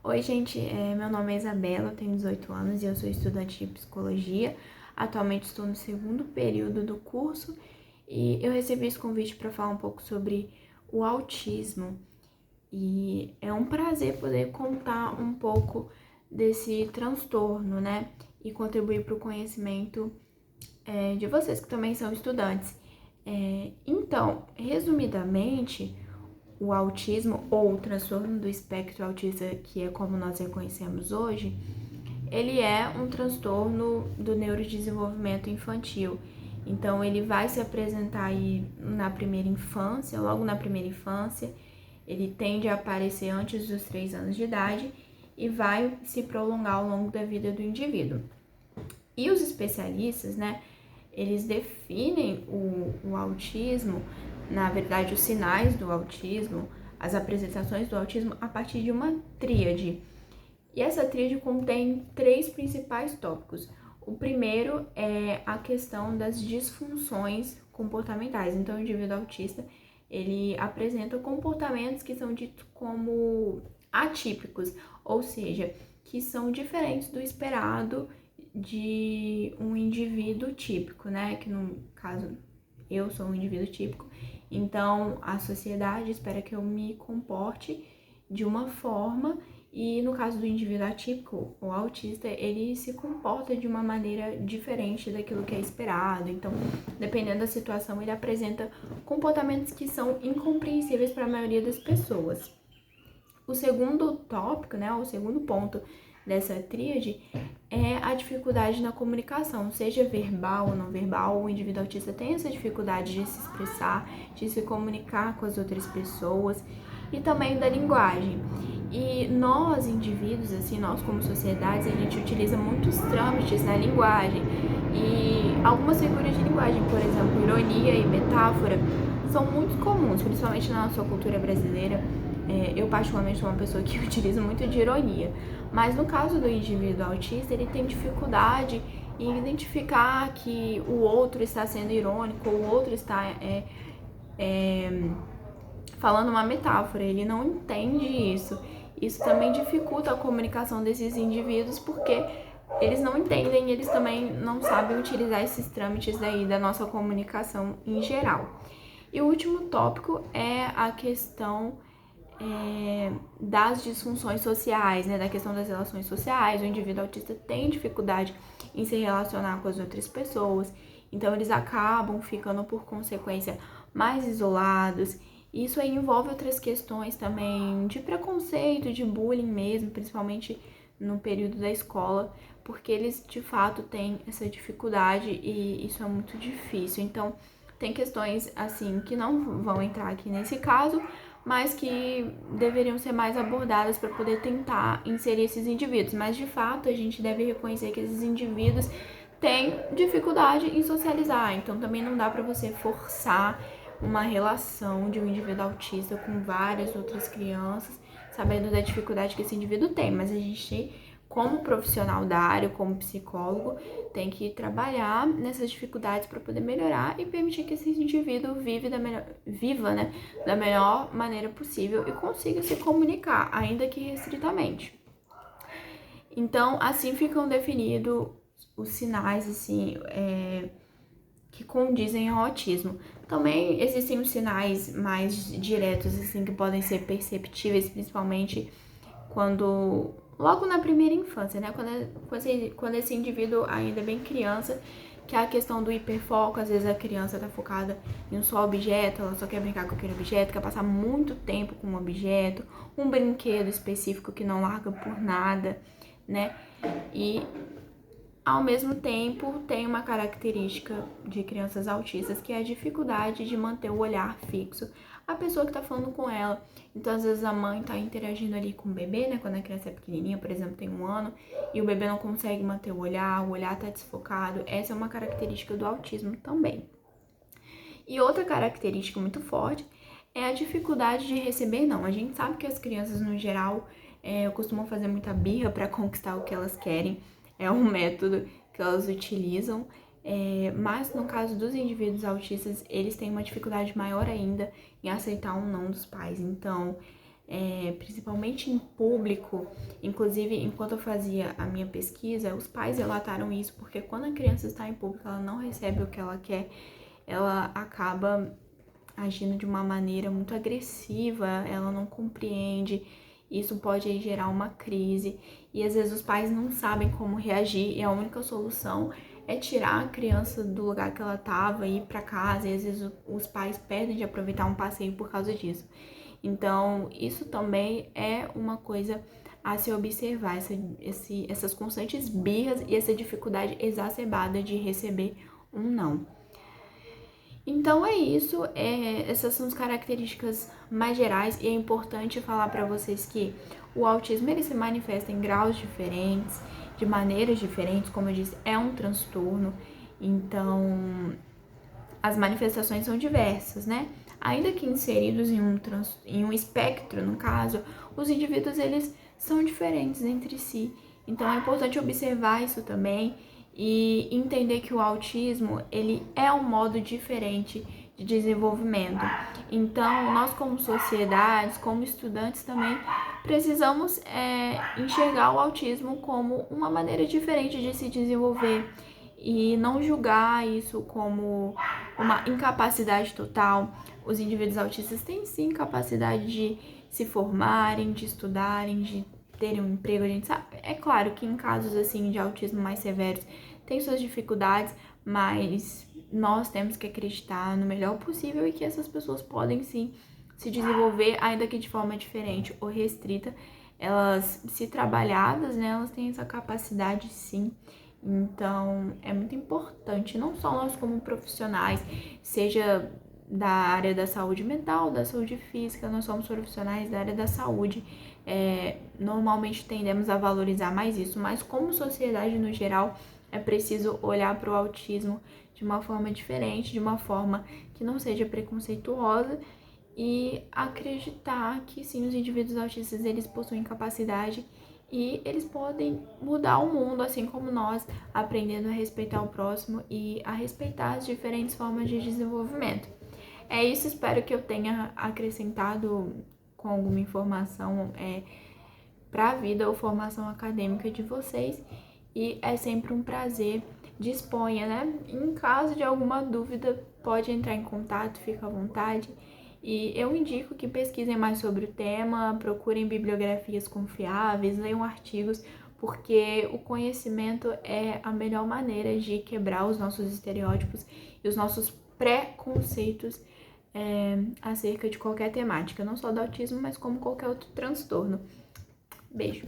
Oi, gente, meu nome é Isabela, eu tenho 18 anos e eu sou estudante de psicologia. Atualmente estou no segundo período do curso e eu recebi esse convite para falar um pouco sobre o autismo. E é um prazer poder contar um pouco desse transtorno, né? E contribuir para o conhecimento de vocês que também são estudantes. Então, resumidamente, o autismo ou o transtorno do espectro autista, que é como nós reconhecemos hoje, ele é um transtorno do neurodesenvolvimento infantil. Então, ele vai se apresentar aí na primeira infância, logo na primeira infância, ele tende a aparecer antes dos 3 anos de idade e vai se prolongar ao longo da vida do indivíduo. E os especialistas, né, eles definem o autismo, na verdade, os sinais do autismo, as apresentações do autismo, a partir de uma tríade. E essa tríade contém 3 principais tópicos. O primeiro é a questão das disfunções comportamentais. Então, o indivíduo autista, ele apresenta comportamentos que são ditos como atípicos, ou seja, que são diferentes do esperado de um indivíduo típico, né? Que no caso eu sou um indivíduo típico, então a sociedade espera que eu me comporte de uma forma e no caso do indivíduo atípico, o autista, ele se comporta de uma maneira diferente daquilo que é esperado. Então, dependendo da situação, ele apresenta comportamentos que são incompreensíveis para a maioria das pessoas. O segundo tópico, né, o segundo ponto dessa tríade é a dificuldade na comunicação, seja verbal ou não verbal. O indivíduo autista tem essa dificuldade de se expressar, de se comunicar com as outras pessoas e também da linguagem. E nós, indivíduos, assim, nós como sociedades, a gente utiliza muitos trâmites na linguagem e algumas figuras de linguagem, por exemplo, ironia e metáfora, são muito comuns, principalmente na nossa cultura brasileira. Eu particularmente sou uma pessoa que utiliza muito de ironia, mas no caso do indivíduo autista, ele tem dificuldade em identificar que o outro está sendo irônico, o outro está falando uma metáfora, ele não entende isso. Isso também dificulta a comunicação desses indivíduos porque eles não entendem, eles também não sabem utilizar esses trâmites daí da nossa comunicação em geral. E o último tópico é a questão das disfunções sociais, né, da questão das relações sociais. O indivíduo autista tem dificuldade em se relacionar com as outras pessoas, então eles acabam ficando, por consequência, mais isolados. Isso aí envolve outras questões também de preconceito, de bullying mesmo, principalmente no período da escola, porque eles de fato têm essa dificuldade e isso é muito difícil. Então, tem questões assim que não vão entrar aqui nesse caso, mas que deveriam ser mais abordadas para poder tentar inserir esses indivíduos. Mas de fato, a gente deve reconhecer que esses indivíduos têm dificuldade em socializar, então também não dá para você forçar uma relação de um indivíduo autista com várias outras crianças, sabendo da dificuldade que esse indivíduo tem, mas a gente, como profissional da área, como psicólogo, tem que trabalhar nessas dificuldades para poder melhorar e permitir que esse indivíduo viva, né, da melhor maneira possível e consiga se comunicar, ainda que restritamente. Então, assim ficam definidos os sinais, assim, que condizem ao autismo. Também existem os sinais mais diretos, assim, que podem ser perceptíveis, principalmente quando logo na primeira infância, né? Quando esse indivíduo ainda é bem criança, que é a questão do hiperfoco. Às vezes a criança tá focada em um só objeto, ela só quer brincar com aquele objeto, quer passar muito tempo com um objeto, um brinquedo específico que não larga por nada, né? E ao mesmo tempo, tem uma característica de crianças autistas que é a dificuldade de manter o olhar fixo a pessoa que tá falando com ela. Então, às vezes a mãe tá interagindo ali com o bebê, né? Quando a criança é pequenininha, por exemplo, tem 1 ano, e o bebê não consegue manter o olhar tá desfocado. Essa é uma característica do autismo também. E outra característica muito forte é a dificuldade de receber não. A gente sabe que as crianças, no geral, costumam fazer muita birra para conquistar o que elas querem. É um método que elas utilizam. Mas no caso dos indivíduos autistas, eles têm uma dificuldade maior ainda em aceitar um não dos pais. Então, principalmente em público. Inclusive, enquanto eu fazia a minha pesquisa, os pais relataram isso, porque quando a criança está em público, ela não recebe o que ela quer, ela acaba agindo de uma maneira muito agressiva, ela não compreende, isso pode aí gerar uma crise, e às vezes os pais não sabem como reagir, e a única solução é tirar a criança do lugar que ela estava e ir para casa, e às vezes os pais perdem de aproveitar um passeio por causa disso. Então, isso também é uma coisa a se observar, essas constantes birras e essa dificuldade exacerbada de receber um não. Então é isso, essas são as características mais gerais, e é importante falar para vocês que o autismo ele se manifesta em graus diferentes, de maneiras diferentes, como eu disse, é um transtorno, então as manifestações são diversas, né? Ainda que inseridos em um espectro, no caso, os indivíduos eles são diferentes entre si, então é importante observar isso também e entender que o autismo ele é um modo diferente de desenvolvimento. Então, nós como sociedades, como estudantes também, precisamos enxergar o autismo como uma maneira diferente de se desenvolver e não julgar isso como uma incapacidade total. Os indivíduos autistas têm sim capacidade de se formarem, de estudarem, de terem um emprego. A gente sabe, é claro que em casos assim de autismo mais severos tem suas dificuldades, mas nós temos que acreditar no melhor possível e que essas pessoas podem sim se desenvolver, ainda que de forma diferente ou restrita. Elas, se trabalhadas, né, elas têm essa capacidade sim. Então, é muito importante, não só nós como profissionais, seja da área da saúde mental, da saúde física, nós somos profissionais da área da saúde, normalmente tendemos a valorizar mais isso, mas como sociedade no geral, é preciso olhar para o autismo de uma forma diferente, de uma forma que não seja preconceituosa e acreditar que sim, os indivíduos autistas eles possuem capacidade e eles podem mudar o mundo, assim como nós, aprendendo a respeitar o próximo e a respeitar as diferentes formas de desenvolvimento. É isso, espero que eu tenha acrescentado com alguma informação para a vida ou formação acadêmica de vocês. E é sempre um prazer. Disponha, né? Em caso de alguma dúvida, pode entrar em contato, fica à vontade. E eu indico que pesquisem mais sobre o tema, procurem bibliografias confiáveis, leiam artigos, porque o conhecimento é a melhor maneira de quebrar os nossos estereótipos e os nossos preconceitos acerca de qualquer temática, não só do autismo, mas como qualquer outro transtorno. Beijo!